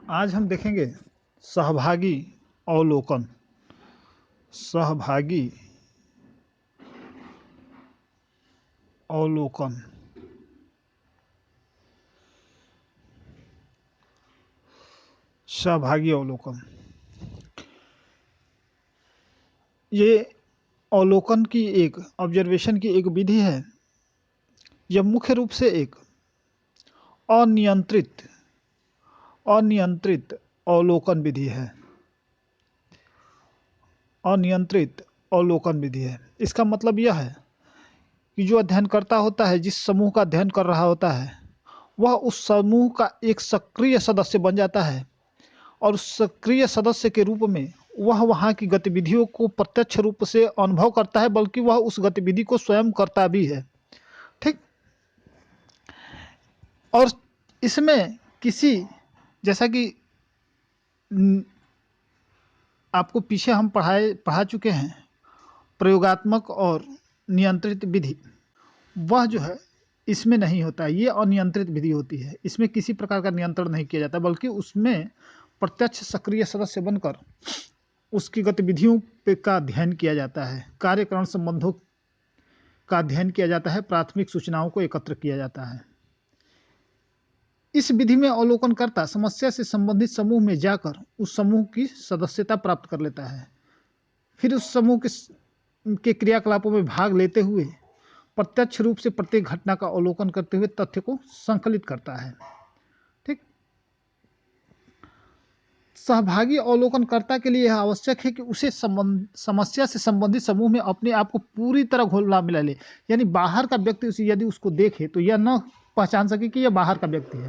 आज हम देखेंगे सहभागी अवलोकन। सहभागी अवलोकन। सहभागी अवलोकन ये अवलोकन की एक ऑब्जर्वेशन की एक विधि है। यह मुख्य रूप से एक अनियंत्रित अनियंत्रित अवलोकन विधि है। अनियंत्रित अवलोकन विधि है। इसका मतलब यह है कि जो अध्ययनकर्ता होता है, जिस समूह का अध्ययन कर रहा होता है, वह उस समूह का एक सक्रिय सदस्य बन जाता है और उस सक्रिय सदस्य के रूप में वह वहाँ की गतिविधियों को प्रत्यक्ष रूप से अनुभव करता है, बल्कि वह उस गतिविधि को स्वयं करता भी है। ठीक। और इसमें किसी, जैसा कि आपको पीछे हम पढ़ा चुके हैं, प्रयोगात्मक और नियंत्रित विधि, वह जो है इसमें नहीं होता। ये अनियंत्रित विधि होती है। इसमें किसी प्रकार का नियंत्रण नहीं किया जाता, बल्कि उसमें प्रत्यक्ष सक्रिय सदस्य बनकर उसकी गतिविधियों पे का अध्ययन किया जाता है, कार्यकारण संबंधों का अध्ययन किया जाता है, प्राथमिक सूचनाओं को एकत्र किया जाता है। इस विधि में अवलोकनकर्ता समस्या से संबंधित समूह में जाकर उस समूह की सदस्यता प्राप्त कर लेता है। फिर उस समूह के क्रियाकलापों में भाग लेते हुए प्रत्यक्ष रूप से प्रत्येक घटना का अवलोकन करते हुए तथ्य को संकलित करता है। ठीक। सहभागी अवलोकनकर्ता के लिए यह आवश्यक है कि उसे समस्या से संबंधित समूह में अपने आप को पूरी तरह घुला मिला ले। यानी बाहर का व्यक्ति उसे यदि उसको देखे तो यह न पहचान सके कि यह बाहर का व्यक्ति है।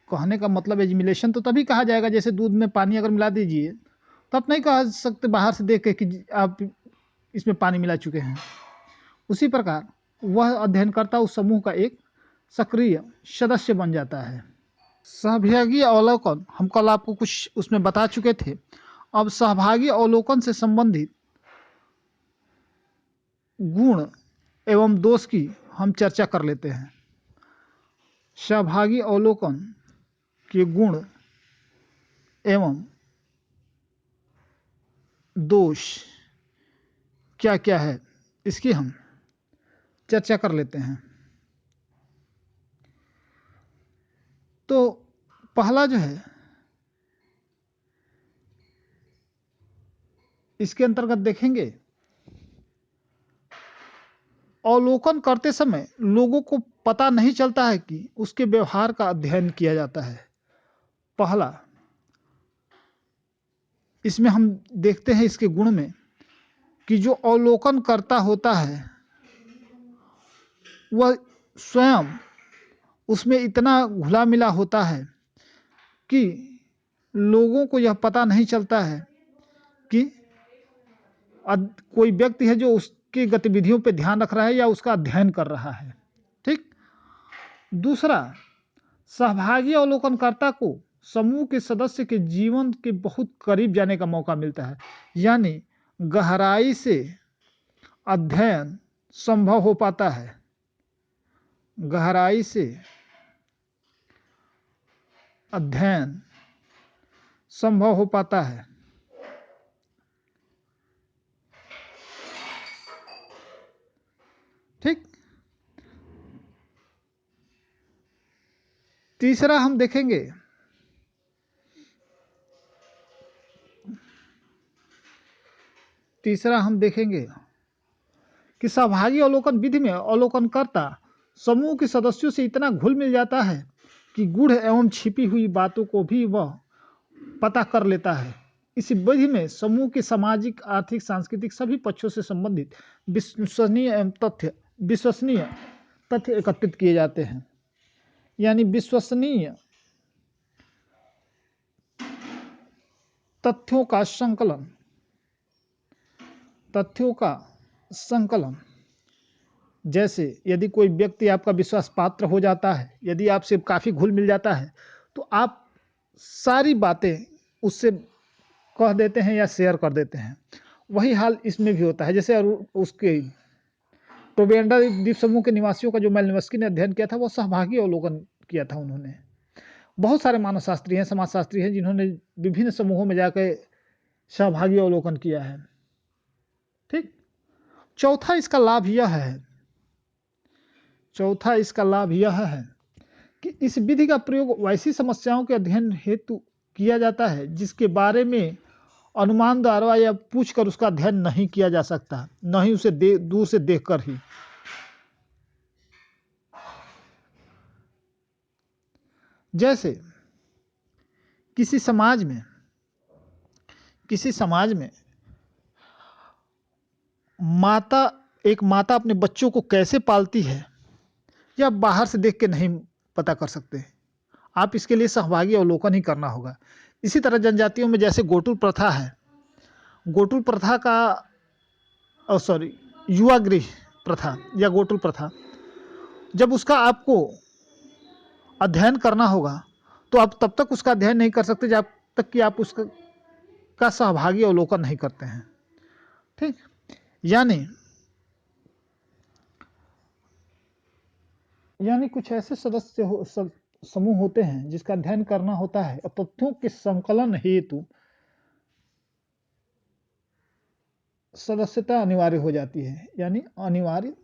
कहने का मतलब एजिमिलेशन तो तभी कहा जाएगा जैसे दूध में पानी अगर मिला दीजिए तो आप नहीं कह सकते बाहर से देख के कि आप इसमें पानी मिला चुके हैं। उसी प्रकार वह अध्ययनकर्ता उस समूह का एक सक्रिय सदस्य बन जाता है। सहभागी अवलोकन हम कल आपको कुछ उसमें बता चुके थे। अब सहभागी अवलोकन से संबंधित गुण एवं दोष की हम चर्चा कर लेते हैं। सहभागी अवलोकन के गुण एवं दोष क्या क्या है, इसकी हम चर्चा कर लेते हैं। तो पहला जो है, इसके अंतर्गत देखेंगे, अवलोकन करते समय लोगों को पता नहीं चलता है कि उसके व्यवहार का अध्ययन किया जाता है। पहला, इसमें हम देखते हैं इसके गुण में कि जो अवलोकन करता होता है वह स्वयं उसमें इतना घुला मिला होता है कि लोगों को यह पता नहीं चलता है कि कोई व्यक्ति है जो उसकी गतिविधियों पर ध्यान रख रहा है या उसका अध्ययन कर रहा है। ठीक। दूसरा, सहभागी अवलोकनकर्ता को समूह के सदस्य के जीवन के बहुत करीब जाने का मौका मिलता है। यानी गहराई से अध्ययन संभव हो पाता है। गहराई से अध्ययन संभव हो पाता है। ठीक। तीसरा हम देखेंगे कि सहभागी अवलोकन विधि में अवलोकनकर्ता समूह के सदस्यों से इतना घुल मिल जाता है कि गूढ़ एवं छिपी हुई बातों को भी वह पता कर लेता है। इस विधि में समूह के सामाजिक, आर्थिक, सांस्कृतिक सभी पक्षों से संबंधित विश्वसनीय तथ्य एकत्रित किए जाते हैं। यानी विश्वसनीय तथ्यों का संकलन। जैसे यदि कोई व्यक्ति आपका विश्वास पात्र हो जाता है, यदि आपसे काफ़ी घुल मिल जाता है, तो आप सारी बातें उससे कह देते हैं या शेयर कर देते हैं। वही हाल इसमें भी होता है। जैसे उसके टोबेंडा द्वीप समूह के निवासियों का जो मेलनोव्स्की ने अध्ययन किया था, वो सहभागी अवलोकन किया था उन्होंने। बहुत सारे मानवशास्त्री हैं, समाजशास्त्री हैं, जिन्होंने विभिन्न समूहों में जाकर सहभागी अवलोकन किया है। ठीक। चौथा इसका लाभ यह है कि इस विधि का प्रयोग वैसी समस्याओं के अध्ययन हेतु किया जाता है जिसके बारे में अनुमान द्वारा या पूछकर उसका अध्ययन नहीं किया जा सकता, न ही उसे दूर से देखकर ही। जैसे किसी समाज में एक माता अपने बच्चों को कैसे पालती है, या बाहर से देख के नहीं पता कर सकते। आप इसके लिए सहभागी अवलोकन ही करना होगा। इसी तरह जनजातियों में जैसे गोटुल प्रथा है, गोटुल प्रथा का युवा गृह प्रथा या गोटुल प्रथा, जब उसका आपको अध्ययन करना होगा तो आप तब तक उसका अध्ययन नहीं कर सकते जब तक कि आप उसका सहभागी अवलोकन नहीं करते हैं। ठीक। यानी कुछ ऐसे समूह होते हैं जिसका अध्ययन करना होता है और तथ्यों के संकलन हेतु सदस्यता अनिवार्य हो जाती है, यानी अनिवार्य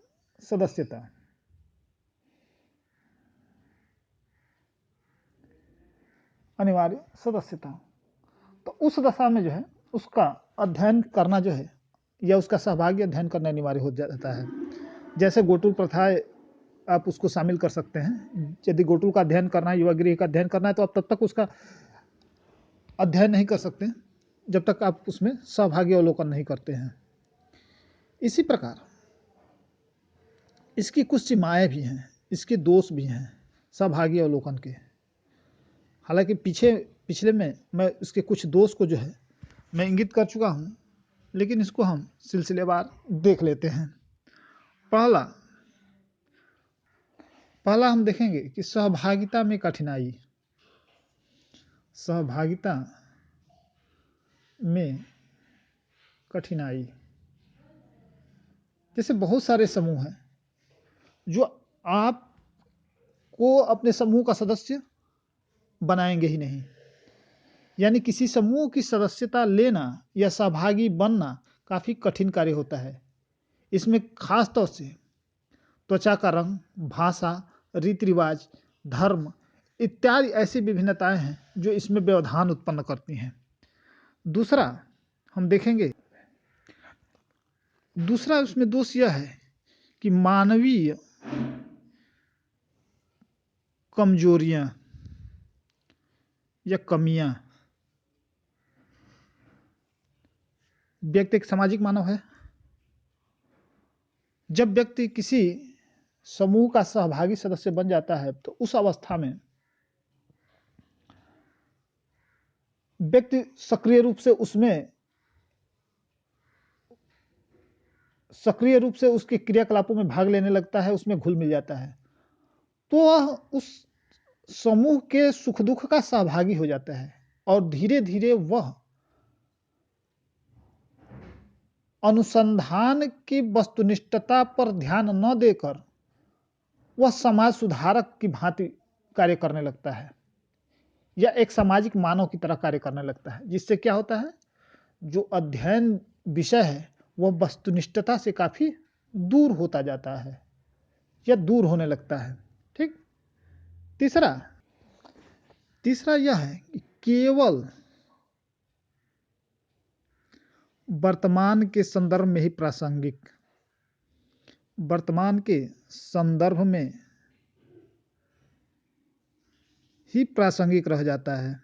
सदस्यता। तो उस दशा में जो है उसका अध्ययन करना जो है या उसका सहभागी अध्ययन करना अनिवार्य हो जाता है। जैसे गोटुल प्रथा, आप उसको शामिल कर सकते हैं। यदि गोटुल का अध्ययन करना है, युवा गृह का अध्ययन करना है, तो आप तब तक उसका अध्ययन नहीं कर सकते जब तक आप उसमें सहभागी अवलोकन नहीं करते हैं। इसी प्रकार इसकी कुछ सीमाएं भी हैं, इसके दोष भी हैं सहभागी अवलोकन के। हालांकि पिछले में मैं इसके कुछ दोष को जो है मैं इंगित कर चुका हूं, लेकिन इसको हम सिलसिलेवार देख लेते हैं। पहला हम देखेंगे कि सहभागिता में कठिनाई। जैसे बहुत सारे समूह हैं जो आपको अपने समूह का सदस्य बनाएंगे ही नहीं। यानी किसी समूह की सदस्यता लेना या सहभागी बनना काफ़ी कठिन कार्य होता है। इसमें खास तौर से त्वचा का रंग, भाषा, रीति रिवाज, धर्म इत्यादि ऐसी विभिन्नताएं हैं जो इसमें व्यवधान उत्पन्न करती हैं। दूसरा उसमें दोष यह है कि मानवीय कमजोरियां या कमियां। व्यक्ति एक सामाजिक मानव है। जब व्यक्ति किसी समूह का सहभागी सदस्य बन जाता है तो उस अवस्था में व्यक्ति सक्रिय रूप से उसके क्रियाकलापों में भाग लेने लगता है, उसमें घुल मिल जाता है, तो वह उस समूह के सुख दुख का सहभागी हो जाता है और धीरे धीरे वह अनुसंधान की वस्तुनिष्ठता पर ध्यान न देकर वह समाज सुधारक की भांति कार्य करने लगता है या एक सामाजिक मानव की तरह कार्य करने लगता है, जिससे क्या होता है, जो अध्ययन विषय है वह वस्तुनिष्ठता से काफी दूर होता जाता है या दूर होने लगता है। ठीक। तीसरा यह है कि केवल वर्तमान के संदर्भ में ही प्रासंगिक रह जाता है।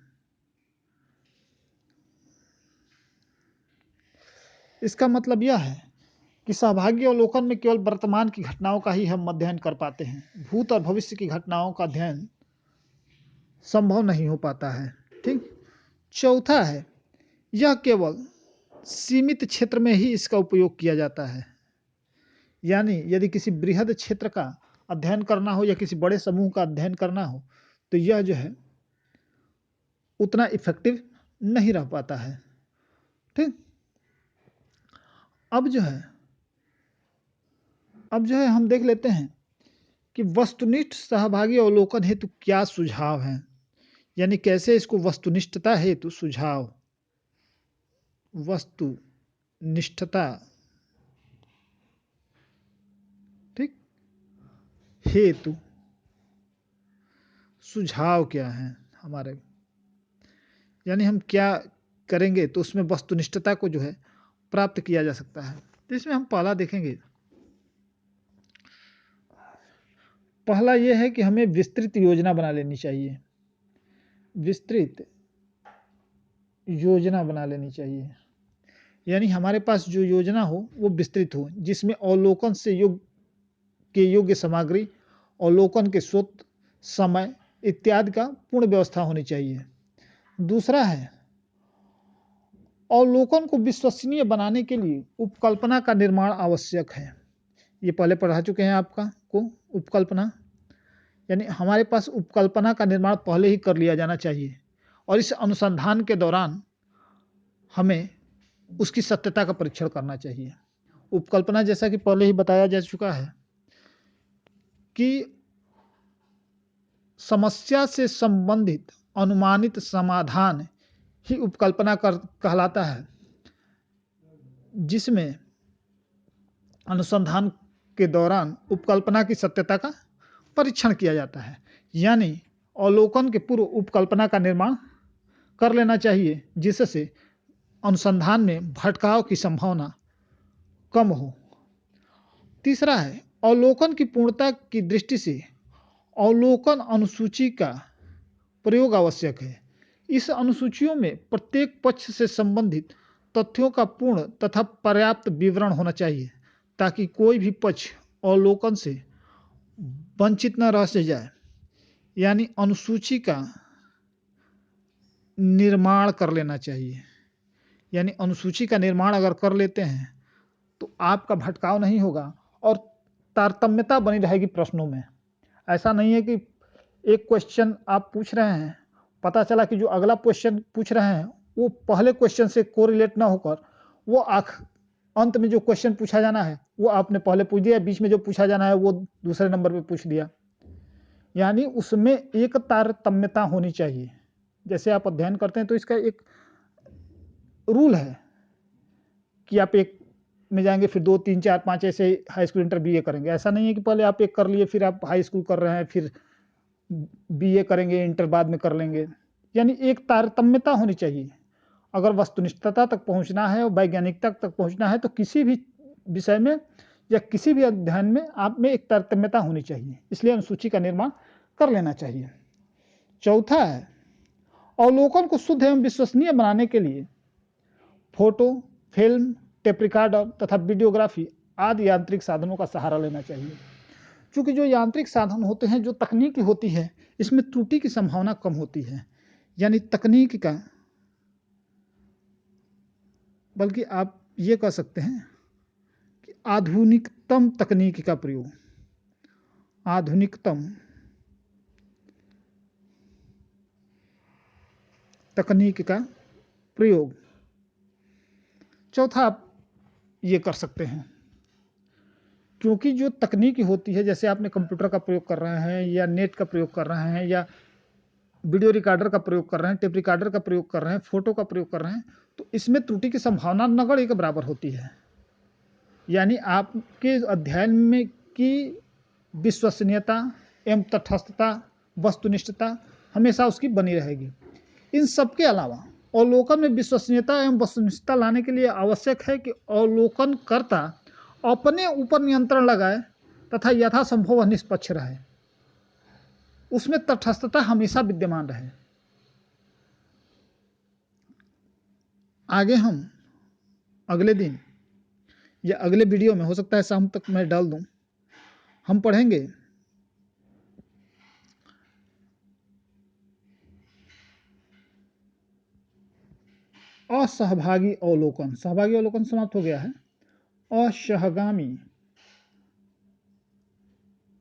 इसका मतलब यह है कि सहभागी अवलोकन में केवल वर्तमान की घटनाओं का ही हम अध्ययन कर पाते हैं। भूत और भविष्य की घटनाओं का अध्ययन संभव नहीं हो पाता है। ठीक। चौथा है, यह केवल सीमित क्षेत्र में ही इसका उपयोग किया जाता है। यानी यदि किसी बृहद क्षेत्र का अध्ययन करना हो या किसी बड़े समूह का अध्ययन करना हो तो यह जो है उतना इफेक्टिव नहीं रह पाता है। ठीक। अब जो है हम देख लेते हैं कि वस्तुनिष्ठ सहभागी अवलोकन हेतु क्या सुझाव हैं। यानी कैसे इसको वस्तुनिष्ठता हेतु सुझाव, वस्तुनिष्ठता ठीक हेतु सुझाव क्या है हमारे, यानी हम क्या करेंगे तो उसमें वस्तुनिष्ठता को जो है प्राप्त किया जा सकता है। तो इसमें हम पहला देखेंगे, पहला यह है कि हमें विस्तृत योजना बना लेनी चाहिए, विस्तृत योजना बना लेनी चाहिए। यानी हमारे पास जो योजना हो वो विस्तृत हो, जिसमें अवलोकन से योग्य सामग्री, अवलोकन के स्रोत, समय इत्यादि का पूर्ण व्यवस्था होनी चाहिए। दूसरा है, अवलोकन को विश्वसनीय बनाने के लिए उपकल्पना का निर्माण आवश्यक है। ये पहले पढ़ा चुके हैं आपका को उपकल्पना, यानी हमारे पास उपकल्पना का निर्माण पहले ही कर लिया जाना चाहिए और इस अनुसंधान के दौरान हमें उसकी सत्यता का परीक्षण करना चाहिए। उपकल्पना जैसा कि पहले ही बताया जा चुका है कि समस्या से संबंधित अनुमानित समाधान ही उपकल्पना कहलाता है, जिसमें अनुसंधान के दौरान उपकल्पना की सत्यता का परीक्षण किया जाता है। यानी अवलोकन के पूर्व उपकल्पना का निर्माण कर लेना चाहिए, जिससे अनुसंधान में भटकाव की संभावना कम हो। तीसरा है, अवलोकन की पूर्णता की दृष्टि से अवलोकन अनुसूची का प्रयोग आवश्यक है। इस अनुसूचियों में प्रत्येक पक्ष से संबंधित तथ्यों का पूर्ण तथा पर्याप्त विवरण होना चाहिए, ताकि कोई भी पक्ष अवलोकन से वंचित न रह जाए। यानी अनुसूची का निर्माण कर लेना चाहिए। यानी अनुसूची का निर्माण अगर कर लेते हैं तो आपका भटकाव नहीं होगा और तारतम्यता बनी रहेगी प्रश्नों में। ऐसा नहीं है कि एक क्वेश्चन आप पूछ रहे हैं, पता चला कि जो अगला क्वेश्चन पूछ रहे हैं वो पहले क्वेश्चन से कोरिलेट ना होकर वो अंत में जो क्वेश्चन पूछा जाना है वो आपने पहले पूछ दिया, बीच में जो पूछा जाना है वो दूसरे नंबर पे पूछ दिया। यानी उसमें एक तारतम्यता होनी चाहिए। जैसे आप अध्ययन करते हैं तो इसका एक रूल है कि आप एक में जाएंगे फिर 2, 3, 4, 5 ऐसे हाई स्कूल इंटर बीए करेंगे। ऐसा नहीं है कि पहले आप एक कर लिए फिर आप हाई स्कूल कर रहे हैं फिर बीए करेंगे, इंटर बाद में कर लेंगे। यानी एक तारतम्यता होनी चाहिए। अगर वस्तुनिष्ठता तक पहुंचना है और वैज्ञानिकता तक पहुंचना है तो किसी भी विषय में या किसी भी अध्ययन में आप में एक तारतम्यता होनी चाहिए, इसलिए अनुसूची का निर्माण कर लेना चाहिए। चौथा है, अवलोकन को शुद्ध एवं विश्वसनीय बनाने के लिए फोटो, फिल्म, टेप रिकॉर्डर तथा वीडियोग्राफी आदि यांत्रिक साधनों का सहारा लेना चाहिए। क्योंकि जो यांत्रिक साधन होते हैं, जो तकनीकी होती है, इसमें त्रुटि की संभावना कम होती है। यानी तकनीक का, बल्कि आप ये कह सकते हैं कि आधुनिकतम तकनीक का प्रयोग, आधुनिकतम तकनीक का प्रयोग। चौथा आप ये कर सकते हैं, क्योंकि जो तकनीकी होती है, जैसे आपने कंप्यूटर का प्रयोग कर रहे हैं या नेट का प्रयोग कर रहे हैं या वीडियो रिकॉर्डर का प्रयोग कर रहे हैं, टेप रिकॉर्डर का प्रयोग कर रहे हैं, फोटो का प्रयोग कर रहे हैं, तो इसमें त्रुटि की संभावना नगण्य के बराबर होती है। यानी आपके अध्ययन में की विश्वसनीयता एवं तटस्थता, वस्तुनिष्ठता हमेशा उसकी बनी रहेगी। इन सब के अलावा अवलोकन में विश्वसनीयता एवं वस्तुनिष्ठता लाने के लिए आवश्यक है कि अवलोकनकर्ता अपने ऊपर नियंत्रण लगाए तथा यथासंभव वह निष्पक्ष रहे, उसमें तटस्थता हमेशा विद्यमान रहे। आगे हम अगले दिन या अगले वीडियो में, हो सकता है शाम तक मैं डाल दूं, हम पढ़ेंगे असहभागी अवलोकन। सहभागी अवलोकन समाप्त हो गया है। असहगामी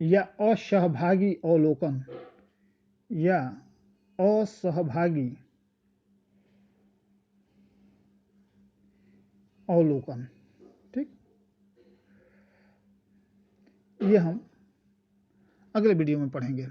या असहभागी अवलोकन या असहभागी अवलोकन, ठीक, ये हम अगले वीडियो में पढ़ेंगे।